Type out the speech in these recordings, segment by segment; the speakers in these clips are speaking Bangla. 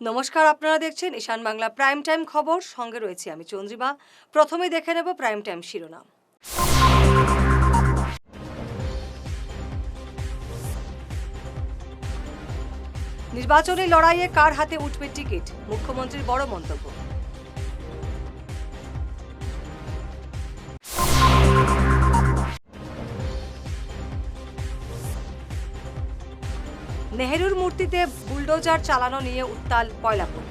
নমস্কার, আপনারা দেখছেন ঈশান বাংলা প্রাইম টাইম খবর। সঙ্গে রয়েছে আমি চন্দ্রিমা। প্রথমে দেখে নেব প্রাইম টাইম শিরোনাম। নির্বাচনী লড়াইয়ে কার হাতে উঠবে টিকিট, মুখ্যমন্ত্রীর বড় মন্তব্য। নেহেরুর মূর্তিতে বুলডোজার চালানো নিয়ে উত্তাল পয়লাপুর।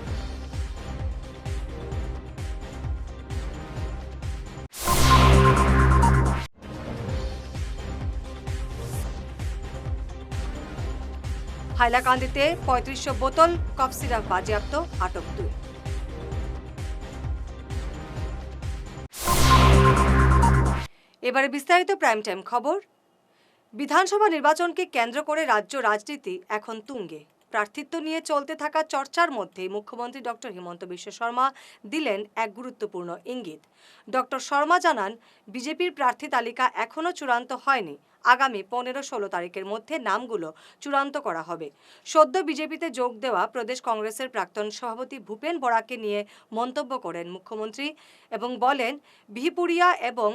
হাইলাকান্দিতে ৩৫০০ বোতল কফ সিরাপ বাজেয়াপ্ত, আটক ২। এবারে বিস্তারিত প্রাইম টাইম খবর। বিধানসভা নির্বাচনকে কেন্দ্র করে রাজ্য রাজনীতি এখন তুঙ্গে। প্রার্থিত্ব নিয়ে চলতে থাকা চর্চার মধ্যেই মুখ্যমন্ত্রী ডক্টর হিমন্ত বিশ্ব শর্মা দিলেন এক গুরুত্বপূর্ণ ইঙ্গিত। ডক্টর শর্মা জানান, বিজেপির প্রার্থী তালিকা এখনও চূড়ান্ত হয়নি। আগামী ১৫-১৬ তারিখের মধ্যে নামগুলো চূড়ান্ত করা হবে। সদ্য বিজেপিতে যোগ দেওয়া প্রদেশ কংগ্রেসের প্রাক্তন সভাপতি ভূপেন বরাকে নিয়ে মন্তব্য করেন মুখ্যমন্ত্রী এবং বলেন, বিহপুরিয়া এবং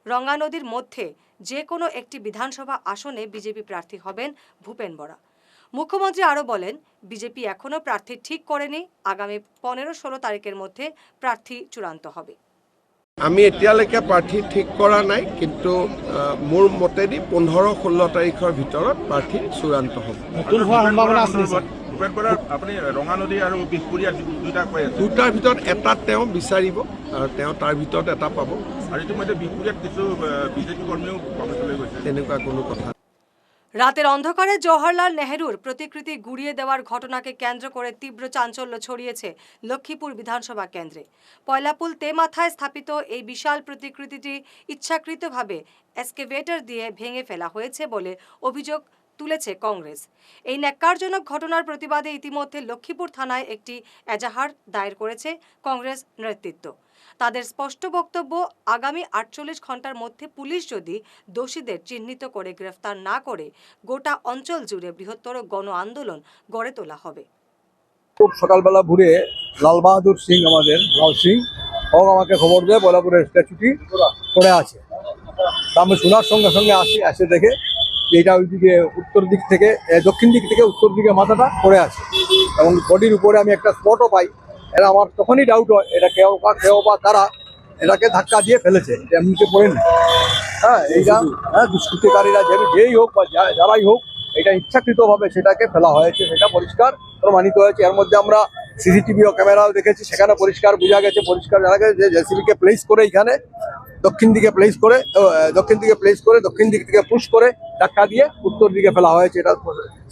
রঙ্গা নদীর মধ্যে যে কোনো একটি বিধানসভা আসনে বিজেপি প্রার্থী হবেন ভূপেন বরা। মুখ্যমন্ত্রী আরও বলেন, বিজেপি এখনও প্রার্থী ঠিক করেনি। আগামী ১৫-১৬ তারিখের মধ্যে প্রার্থী চূড়ান্ত হবে। আমি এতিয়ালৈকে প্ৰাৰ্থী ঠিক কৰা নাই, কিন্তু মোৰ মতেদি ১৫-১৬ তাৰিখৰ ভিতৰত প্ৰাৰ্থী চূড়ান্ত হ'ব। দুটাৰ ভিতৰত এটা তেওঁ বিচাৰিব আৰু তেওঁ তাৰ ভিতৰত এটা পাব। তেনেকুৱা কোনো কথা। রাতের অন্ধকারে জওহরলাল নেহেরুর প্রতিকৃতি গুড়িয়ে দেওয়ার ঘটনাকে কেন্দ্র করে তীব্র চাঞ্চল্য ছড়িয়েছে লক্ষ্মীপুর বিধানসভা কেন্দ্রে। পয়লাপুল তেমাথায় স্থাপিত এই বিশাল প্রতিকৃতিটি ইচ্ছাকৃতভাবে এক্সকেভেটর দিয়ে ভেঙে ফেলা হয়েছে বলে অভিযোগ তুলেছে কংগ্রেস। এই ন্যাক্কারজনক ঘটনার প্রতিবাদে ইতিমধ্যে লক্ষ্মীপুর থানায় একটি এজাহার দায়ের করেছে কংগ্রেস নেতৃত্ব। তাদের স্পষ্ট বক্তব্য, আগামী ৪৮ ঘন্টার মধ্যে পুলিশ যদি দোষীদের চিহ্নিত করে গ্রেফতার না করে গোটা অঞ্চল জুড়ে বৃহত্তর গণ আন্দোলন গড়ে তোলা হবে। খুব সকালবেলা ঘুরে লাল বাহাদুর সিং, আমাদের লাল সিং ও আমাকে খবর দেয় বলাপুরের স্ট্যাচুটি পড়ে আছে। তা আমি শোনার সঙ্গে সঙ্গে এসে দেখে এইটা ওইদিকে দক্ষিণ দিক থেকে উত্তর দিকে মাথাটা পড়ে আছে এবং বডির উপরে আমি একটা স্পটও পাই। এটা আমার তখনই ডাউট হয়, এটা কেউ বা তারা এটাকে ধাক্কা দিয়ে ফেলেছে, এমনিতে পড়ে না। এইটা দুষ্কৃতিকারীরা যেই হোক বা যারাই হোক, এটা ইচ্ছাকৃতভাবে সেটাকে ফেলা হয়েছে, সেটা পরিষ্কার প্রমাণিত হয়েছে। এর মধ্যে আমরা সিসিটিভি ও ক্যামেরাও দেখেছি, সেখানে পরিষ্কার জানা গেছে যে জেসিবিকে প্লেস করে এখানে দক্ষিণ দিকে প্লেস করে দক্ষিণ দিক থেকে পুশ করে ধাক্কা দিয়ে উত্তর দিকে ফেলা হয়েছে। এটা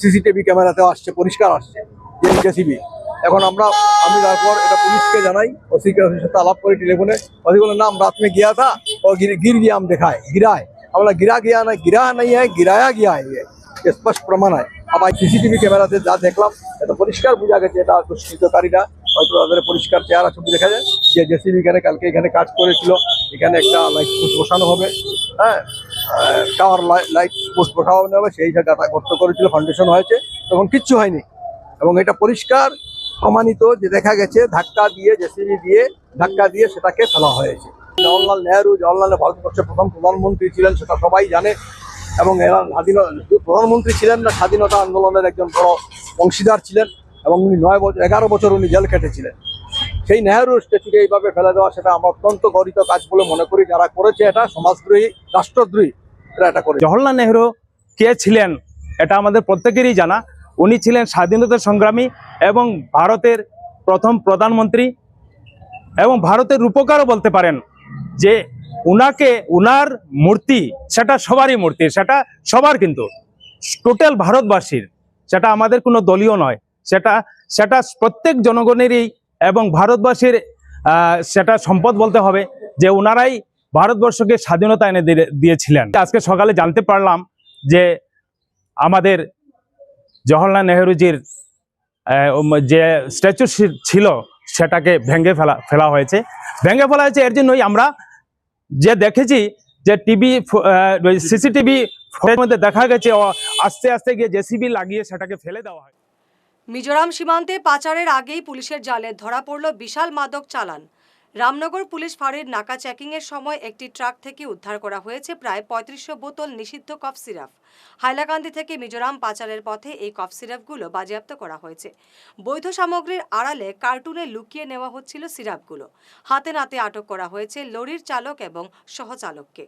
সিসিটিভি ক্যামেরাতেও আসছে, পরিষ্কার আসছে জেসিবি। এখন আমি তারপর এটা পুলিশকে জানাই, ওসিকে সাথে আলাপ করি টেলিফোনে। ওসি বলে, নাম রাত में गया था और गिर गया, हम देखा है गिरा है। আমরা गिरा नहीं है, गिराया गया है, ये स्पष्ट प्रमाण है। আবার সিসিটিভি ক্যামেরাতে যা দেখলাম, এটা পরিষ্কার বোঝা গেছে এটা দুষ্কৃতকারীরা, হয়তো তাদের পরিষ্কার চেহারা ছবি দেখা যায় যে জেসিবি কালকে এখানে কাজ করেছিল। এখানে একটা লাইট পোস্ট বসানো হবে, টাওয়ার লাইট পোস্ট বসানো হবে, সেই জায়গাটা গর্ত করেছিল, ফাউন্ডেশন হয়েছে, তখন কিচ্ছু হয়নি। এবং এটা পরিষ্কার প্রমাণিত যে দেখা গেছে জেসিবি দিয়ে ধাক্কা দিয়ে সেটাকে ফেলা হয়েছে। জওহরলাল নেহেরু ভারতবর্ষের প্রথম প্রধানমন্ত্রী ছিলেন, সেটা সবাই জানে। এবং এরা প্রধানমন্ত্রী ছিলেন না, স্বাধীনতা আন্দোলনের একজন বড় অংশীদার ছিলেন এবং উনি 11 বছর উনি জেল কেটেছিলেন। সেই নেহেরুর স্ট্যাচুকে এইভাবে ফেলে দেওয়া, সেটা আমার অত্যন্ত গর্হিত কাজ বলে মনে করি। যারা করেছে এটা সমাজদ্রোহী, রাষ্ট্রদ্রোহী, এটা করে। জওহরলাল নেহেরু কে ছিলেন এটা আমাদের প্রত্যেকেরই জানা। উনি ছিলেন স্বাধীনতা সংগ্রামী এবং ভারতের প্রথম প্রধানমন্ত্রী এবং ভারতের রূপকারও বলতে পারেন। যে উনার মূর্তি, সেটা সবারই মূর্তি, সেটা সবার, কিন্তু টোটাল ভারতবাসীর, সেটা আমাদের কোনো দলীয় নয়, সেটা প্রত্যেক জনগণেরই এবং ভারতবাসীর সেটা সম্পদ বলতে হবে যে ওনারাই ভারতবর্ষকে স্বাধীনতা এনে দিয়েছিলেন। আজকে সকালে জানতে পারলাম যে আমাদের জওহরলাল নেহেরুজির যে স্ট্যাচু ছিল সেটাকে ভেঙে ফেলা হয়েছে। এর জন্যই আমরা যে দেখেছি যে সিসিটিভি মধ্যে দেখা গেছে আস্তে আস্তে গিয়ে জেসিবি লাগিয়ে সেটাকে ফেলে দেওয়া হয়। মিজোরাম সীমান্তে পাচারের আগেই পুলিশের জালে ধরা পড়ল বিশাল মাদক চালান। রামনগর পুলিশ ফাঁড়ির নাকা চেকিংয়ের সময় একটি ট্রাক থেকে উদ্ধার করা হয়েছে প্রায় ৩৫০০ বোতল নিষিদ্ধ কফ সিরাপ। হাইলাকান্দি থেকে মিজোরাম পাচারের পথে এই কফ সিরাপগুলো বাজেয়াপ্ত করা হয়েছে। বৈধ সামগ্রীর আড়ালে কার্টুনে লুকিয়ে নেওয়া হচ্ছিল সিরাপগুলো। হাতে নাতে আটক করা হয়েছে লরির চালক এবং সহচালককে।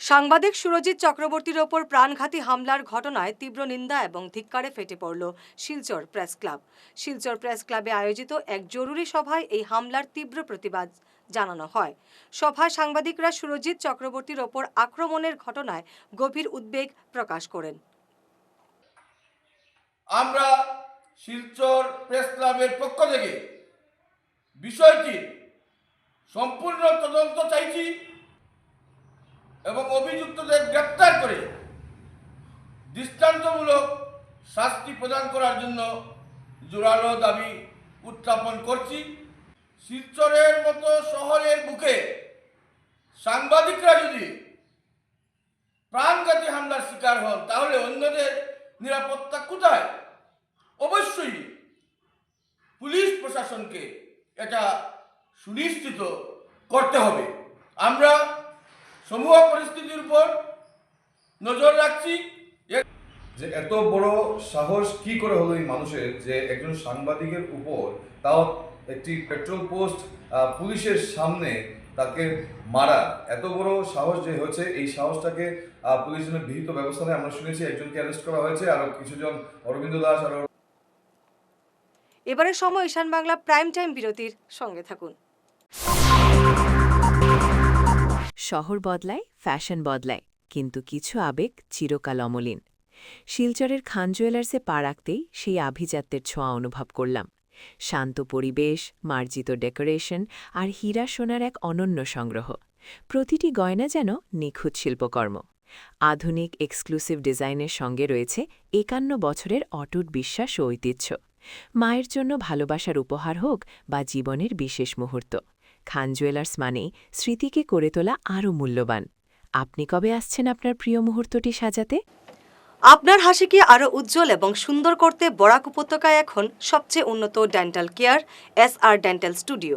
সাংবাদিক সুরজিৎ চক্রবর্তীর ওপর প্রাণঘাতী হামলার ঘটনায় তীব্র নিন্দা এবং ধিক্কারে ফেটে পড়ল Silchar press club. Silchar press ক্লাবে আয়োজিত এক জরুরি সভায় এই হামলার তীব্র প্রতিবাদ জানানো হয়। সভায় সাংবাদিকরা সুরজিৎ চক্রবর্তীর ওপর আক্রমণের ঘটনায় গভীর উদ্বেগ প্রকাশ করেন। আমরা শিলচর প্রেস ক্লাবের পক্ষ থেকে বিষয়টি সম্পূর্ণ তদন্ত চাইছি এবং অভিযুক্তদের গ্রেপ্তার করে দৃষ্টান্তমূলক শাস্তি প্রদান করার জন্য জোরালো দাবি উত্থাপন করছি। শিলচরের মতো শহরের বুকে সাংবাদিকরা যদি প্রাণঘাতী হামলার শিকার হন তাহলে অন্যদের নিরাপত্তা কোথায়? অবশ্যই পুলিশ প্রশাসনকে এটা সুনিশ্চিত করতে হবে। আমরা সমূহ পরিস্থিতির উপর নজর রাখছি। যে এত বড় সাহস কি করে হলো এই মানুষের, যে একজন সাংবাদিকের উপর, তাও একটি পেট্রোল পোস্ট পুলিশের সামনে তাকে মারা, এত বড় সাহস যে হচ্ছে, এই সাহসটাকে পুলিশ জন্য বিহিত ব্যবস্থা নেয়। আমরা শুনেছি একজনকে অ্যারেস্ট করা হয়েছে, আরো কিছুজন, অরবিন্দ দাস আর এবারের সময় ঈশান বাংলা প্রাইম টাইম বিরতির সঙ্গে থাকুন। শহর বদলায়, ফ্যাশন বদলায়, কিন্তু কিছু আবেগ চিরকাল অমলিন। শিলচরের খান জুয়েলার্সে পা রাখতেই সেই আভিজাত্যের ছোঁয়া অনুভব করলাম। শান্ত পরিবেশ, মার্জিত ডেকোরেশন আর হীরা সোনার এক অনন্য সংগ্রহ। প্রতিটি গয়না যেন নিখুঁত শিল্পকর্ম। আধুনিক এক্সক্লুসিভ ডিজাইনের সঙ্গে রয়েছে ৫১ বছরের অটুট বিশ্বাস ও ঐতিহ্য। মায়ের জন্য ভালোবাসার উপহার হোক বা জীবনের বিশেষ মুহূর্ত, খান জুয়েলার্স মানেই স্মৃতিকে করে তোলা আরও মূল্যবান। আপনি কবে আসছেন আপনার প্রিয় মুহূর্তটি সাজাতে? আপনার হাসিকে আরও উজ্জ্বল এবং সুন্দর করতে বরাক উপত্যকায় এখন সবচেয়ে উন্নত dental care SR dental studio.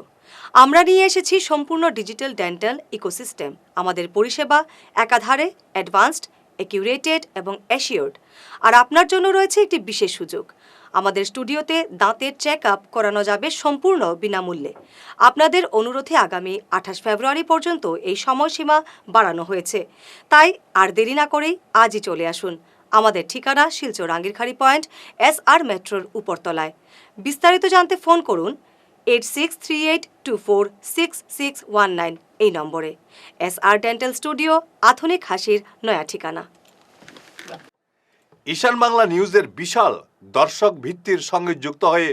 আমরা নিয়ে এসেছি সম্পূর্ণ ডিজিটাল ডেন্টাল ইকোসিস্টেম। আমাদের পরিষেবা একাধারে অ্যাডভান্সড, অ্যাকিউরেটেড এবং অ্যাসিওর্ড। আর আপনার জন্য রয়েছে একটি বিশেষ সুযোগ। আমাদের স্টুডিওতে দাঁতের চেক আপ করানো যাবে সম্পূর্ণ বিনামূল্যে। আপনাদের অনুরোধে আগামী ২৮ ফেব্রুয়ারি পর্যন্ত এই সময়সীমা বাড়ানো হয়েছে। তাই আর দেরি না করেই আজই চলে আসুন। আমাদের ঠিকানা শিলচর আঙ্গিরখাড়ি পয়েন্ট, SR মেট্রোর উপরতলায়। বিস্তারিত জানতে ফোন করুন 8638246619 এই নম্বরে। SR ডেন্টাল স্টুডিও, আধুনিক হাসির নয়া ঠিকানা। ঈশান বাংলা নিউজের বিশাল দর্শক ভিত্তির সঙ্গে যুক্ত হয়ে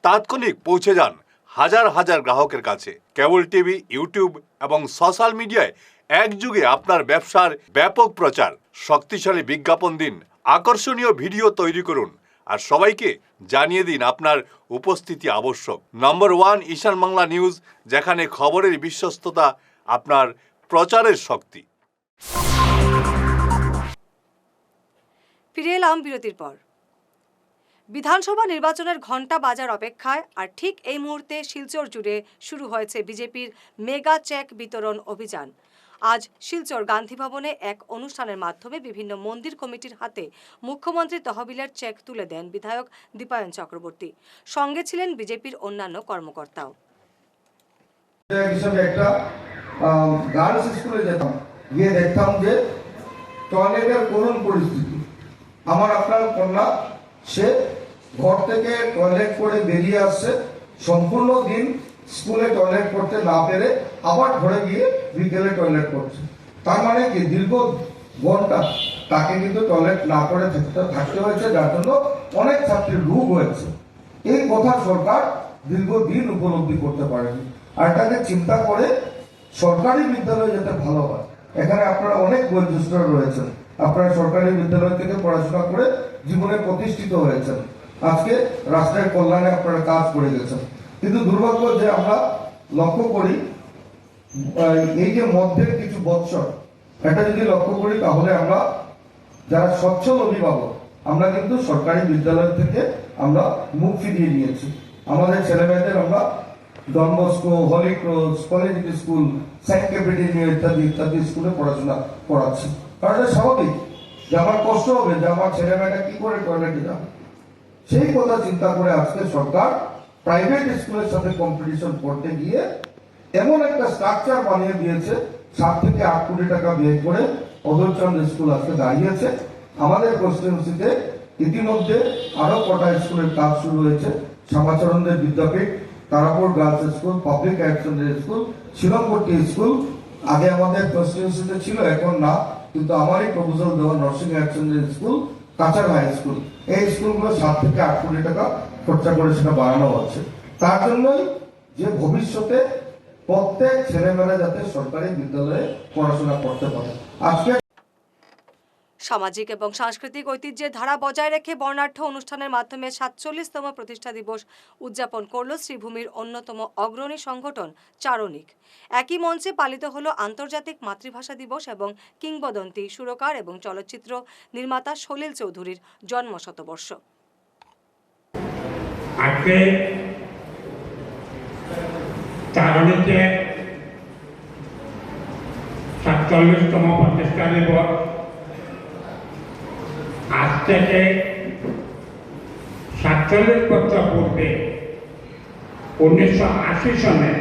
তাৎক্ষণিক পৌঁছে যান হাজার হাজার গ্রাহকের কাছে। কেবল টিভি, ইউটিউব এবং সোশ্যাল মিডিয়ায় একযুগে আপনার ব্যবসার ব্যাপক প্রচার। শক্তিশালী বিজ্ঞাপন দিন, আকর্ষণীয় ভিডিও তৈরি করুন আর সবাইকে জানিয়ে দিন আপনার উপস্থিতি আবশ্যক। নম্বর 1 ঈশান বাংলা নিউজ, যেখানে খবরের বিশ্বস্ততা আপনার প্রচারের শক্তি। ফিরে এলাম বিরতির পর। বিধানসভা নির্বাচনের ঘণ্টা বাজার অপেক্ষায়, আর ঠিক এই মুহূর্তে শিলচর জুড়ে শুরু হয়েছে বিজেপির মেগা চেক বিতরণ অভিযান। আজ শিলচর গান্ধী ভবনে এক অনুষ্ঠানের মাধ্যমে বিভিন্ন মন্দির কমিটির হাতে মুখ্যমন্ত্রী তহবিলের চেক তুলে দেন বিধায়ক দীপায়ন চক্রবর্তী। সঙ্গে ছিলেন বিজেপির অন্যান্য কর্মকর্তাও। একটা গার্লস স্কুলে যেতাম, গিয়ে দেখতাম যে টয়লেটের করুণ পরিস্থিতি। আমার আপনার কন্যা, সে ঘর থেকে টয়লেট করে বেরিয়ে আসছে, সম্পূর্ণ দিন স্কুলে টয়লেট করতে না পেরে আবার ঘরে গিয়ে বিকেলে টয়লেট করছে। তার মানে কি দীর্ঘ ঘন্টা তাকে কিন্তু টয়লেট না করে থাকতে হয়েছে, যার জন্য অনেক ছাত্রীর রোগ হয়েছে। এই কথা সরকার দীর্ঘদিন উপলব্ধি করতে পারেনি। আর এটাকে চিন্তা করে সরকারি বিদ্যালয় যাতে ভালো হয়, এখানে আপনারা অনেক বয়োজ্যেষ্ঠরা রয়েছেন, আপনারা সরকারি বিদ্যালয় থেকে পড়াশোনা করে জীবনে প্রতিষ্ঠিত হয়েছেন, আজকে রাষ্ট্রের কল্যাণে আপনারা কাজ করে গেছেন। কিন্তু দুর্ভাগ্য যে আমরা লক্ষ্য করি এই যে মধ্যের কিছু বৎসর, এটা যদি লক্ষ্য করি তাহলে আমরা যারা সচ্ছল অভিভাবক আমরা কিন্তু সরকারি বিদ্যালয় থেকে আমরা মুখ ফিরিয়ে নিয়েছি। আমাদের ছেলেমেয়েদের আমরা Don Bosco, Holy Cross, collegiate school, Saint ক্যাপিটেরিয়া ইত্যাদি ইত্যাদি স্কুলে পড়াশোনা করাচ্ছি। কারণ এটা স্বাভাবিক যে আমার কষ্ট হবে, যে আমার ছেলেমেয়েটা কি করে টয়লেটে যাবে। সেই কথা চিন্তা করে আজকে সরকার প্রাইভেট স্কুলের সাথে কম্পিটিশন করতে গিয়ে এমন একটা স্ট্রাকচার বানিয়ে দিয়েছে, 7 থেকে 8 কোটি টাকা ব্যয় করে অদূরচন্দ্র স্কুল আজকে দাঁড়িয়েছে। আমাদের কনস্টিটিউয়েন্সিতে ইতিমধ্যে আরো কটা স্কুলের কাজ শুরু হয়েছে। Shyamacharan Dev Vidyapith, Tarapur girls school, public higher secondary school, Shillongpatti school আগে আমাদের কনস্টিটিউয়েন্সিতে ছিল, এখন না, কিন্তু আমারই প্রপোজাল দেওয়া Narasingha higher secondary school, Cachar high school, এই স্কুলগুলো 7 থেকে 8 কোটি টাকা খরচা করে সেটা বাড়ানো হচ্ছে। তার জন্যই যে ভবিষ্যতে প্রত্যেক ছেলেমেয়েরা যাতে সরকারি বিদ্যালয়ে পড়াশোনা করতে পারে। আজকে সামাজিক এবং সাংস্কৃতিক ঐতিহ্যের ধারা বজায় রেখে বর্ণাঢ্য অনুষ্ঠানের মাধ্যমে 47তম প্রতিষ্ঠা দিবস উদযাপন করল শ্রীভূমির অন্যতম অগ্রণী সংগঠন চারণিক। একই মঞ্চে পালিত হলো আন্তর্জাতিক মাতৃভাষা দিবস এবং কিংবদন্তি সুরকার এবং চলচ্চিত্র নির্মাতা সলিল চৌধুরীর জন্মশতবর্ষ। আজকে চারণিকে 47তম প্রতিষ্ঠা দিবস। আজ থেকে 47 বছর পূর্বে 1980 সনে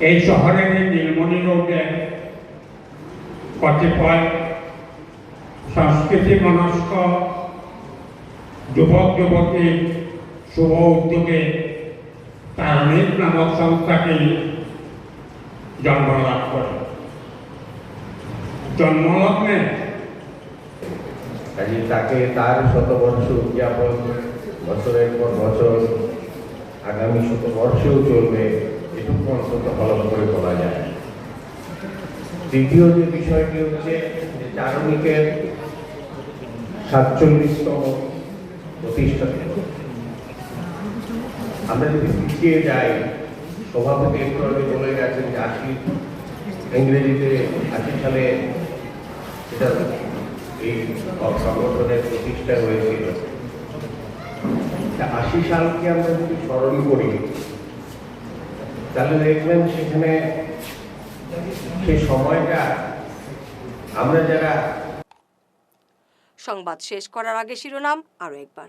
এই শহরের নীলমণি রোডে কতিপয় সংস্কৃতি মনস্ক যুবক যুবতী শুভ উদ্যোগে চারণিক নামক সংস্থাটি জন্মলাভ করে। জন্মলগ্নে কাজে তাকে তার শতবর্ষ উদযাপন বছরের পর বছর আগামী শতবর্ষেও চলবে, এটুকু অন্তত হলফ করে বলা যায়। দ্বিতীয় যে বিষয়টি হচ্ছে যে চারণিকের 47তম প্রতিষ্ঠা। আমরা যদি পিছিয়ে যাই, সভাপতি একটু আগে বলে গেছেন যে 80 ইংরেজিতে 80 সালে এটা এই সংগঠনের প্রতিষ্ঠা হয়েছিল। 80 সালকে আমরা যদি স্মরণ করি তাহলে দেখবেন সেখানে সেই সময়টা আমরা যারা। সংবাদ শেষ করার আগে শিরোনাম আরো একবার।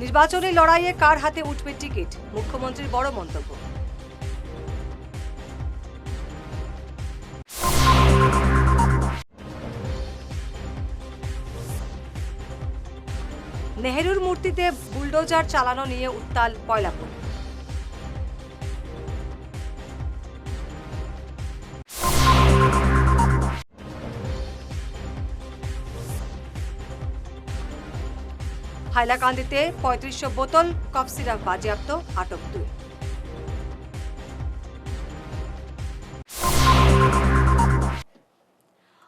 নির্বাচনী লড়াইয়ে কার হাতে উঠবে টিকিট, মুখ্যমন্ত্রীর বড় মন্তব্য। নেহেরুর মূর্তিতে বুলডোজার চালানো নিয়ে উত্তাল কয়লাপুর। হাইলাকান্দিতে 3500 বোতল কফ সিরাপ বাজেয়াপ্ত, আটক 2।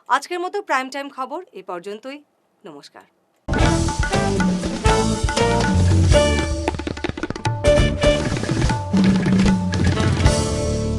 আজকের মতো প্রাইম টাইম খবর এই পর্যন্তই। নমস্কার।